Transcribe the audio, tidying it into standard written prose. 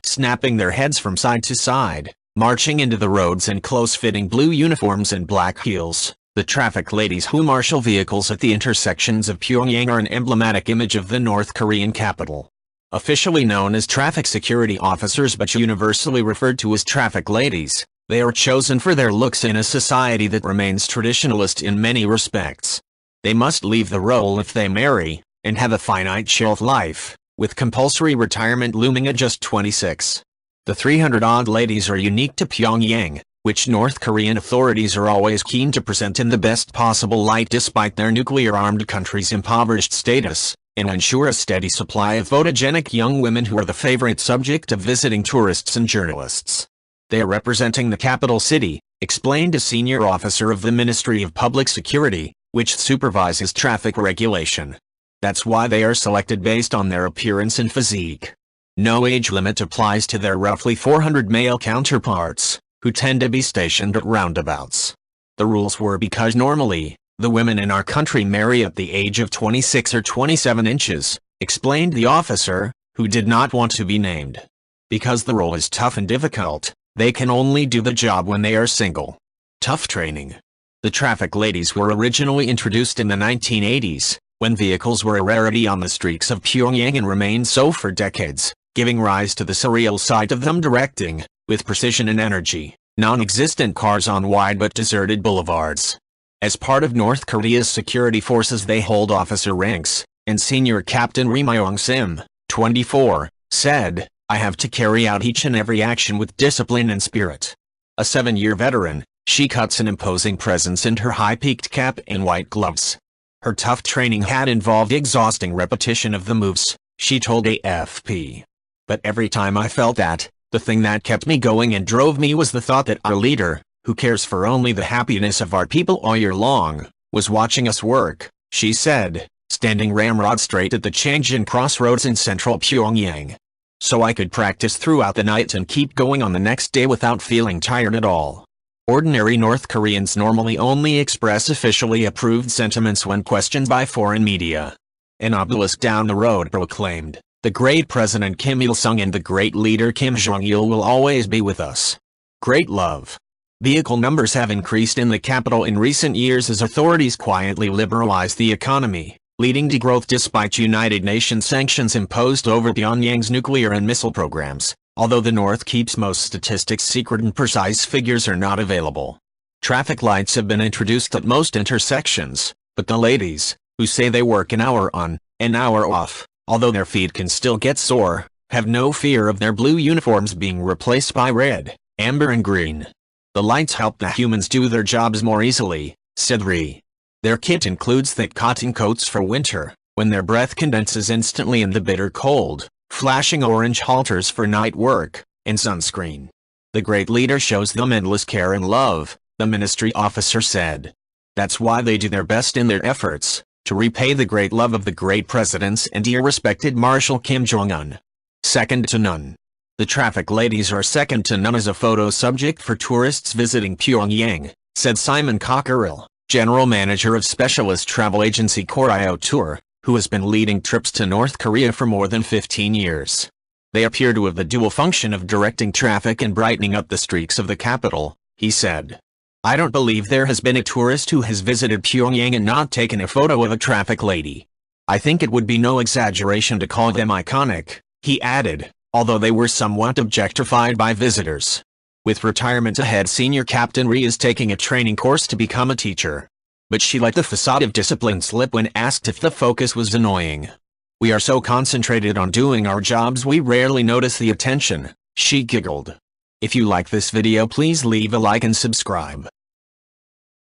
Snapping their heads from side to side, marching into the roads in close-fitting blue uniforms and black heels, the traffic ladies who marshal vehicles at the intersections of Pyongyang are an emblematic image of the North Korean capital. Officially known as traffic security officers but universally referred to as traffic ladies, they are chosen for their looks in a society that remains traditionalist in many respects. They must leave the role if they marry, and have a finite shelf life, with compulsory retirement looming at just 26. The 300-odd ladies are unique to Pyongyang, which North Korean authorities are always keen to present in the best possible light despite their nuclear-armed country's impoverished status, and ensure a steady supply of photogenic young women who are the favorite subject of visiting tourists and journalists. They are representing the capital city, explained a senior officer of the Ministry of Public Security, which supervises traffic regulation. That's why they are selected based on their appearance and physique. No age limit applies to their roughly 400 male counterparts, who tend to be stationed at roundabouts. The rules were because normally, the women in our country marry at the age of 26 or 27 inches, explained the officer, who did not want to be named. Because the role is tough and difficult, they can only do the job when they are single. Tough training. The traffic ladies were originally introduced in the 1980s, when vehicles were a rarity on the streets of Pyongyang and remained so for decades, giving rise to the surreal sight of them directing, with precision and energy, non-existent cars on wide but deserted boulevards. As part of North Korea's security forces they hold officer ranks, and Senior Captain Ri Myung-sim, 24, said, "I have to carry out each and every action with discipline and spirit." A 7-year veteran, she cuts an imposing presence in her high-peaked cap and white gloves. Her tough training had involved exhausting repetition of the moves, she told AFP. "But every time I felt that, the thing that kept me going and drove me was the thought that our leader, who cares for only the happiness of our people all year long, was watching us work," she said, standing ramrod straight at the Changjiang crossroads in central Pyongyang. "So I could practice throughout the night and keep going on the next day without feeling tired at all." Ordinary North Koreans normally only express officially approved sentiments when questioned by foreign media. An obelisk down the road proclaimed, "The great President Kim Il-sung and the great leader Kim Jong-il will always be with us. Great love." Vehicle numbers have increased in the capital in recent years as authorities quietly liberalize the economy, leading to growth despite United Nations sanctions imposed over Pyongyang's nuclear and missile programs, although the North keeps most statistics secret and precise figures are not available. Traffic lights have been introduced at most intersections, but the ladies, who say they work an hour on, an hour off, although their feet can still get sore, have no fear of their blue uniforms being replaced by red, amber and green. "The lights help the humans do their jobs more easily," said Ri. Their kit includes thick cotton coats for winter, when their breath condenses instantly in the bitter cold, flashing orange halters for night work, and sunscreen. "The great leader shows them endless care and love," the ministry officer said. "That's why they do their best in their efforts to repay the great love of the great presidents and dear respected Marshal Kim Jong-un. Second to none." The traffic ladies are second to none as a photo subject for tourists visiting Pyongyang, said Simon Cockerill, general manager of specialist travel agency Koryo Tour, who has been leading trips to North Korea for more than 15 years. "They appear to have the dual function of directing traffic and brightening up the streets of the capital," he said. "I don't believe there has been a tourist who has visited Pyongyang and not taken a photo of a traffic lady. I think it would be no exaggeration to call them iconic," he added, although they were somewhat objectified by visitors. With retirement ahead, Senior Captain Ri is taking a training course to become a teacher. But she let the facade of discipline slip when asked if the focus was annoying. "We are so concentrated on doing our jobs we rarely notice the attention," she giggled. If you like this video, please leave a like and subscribe.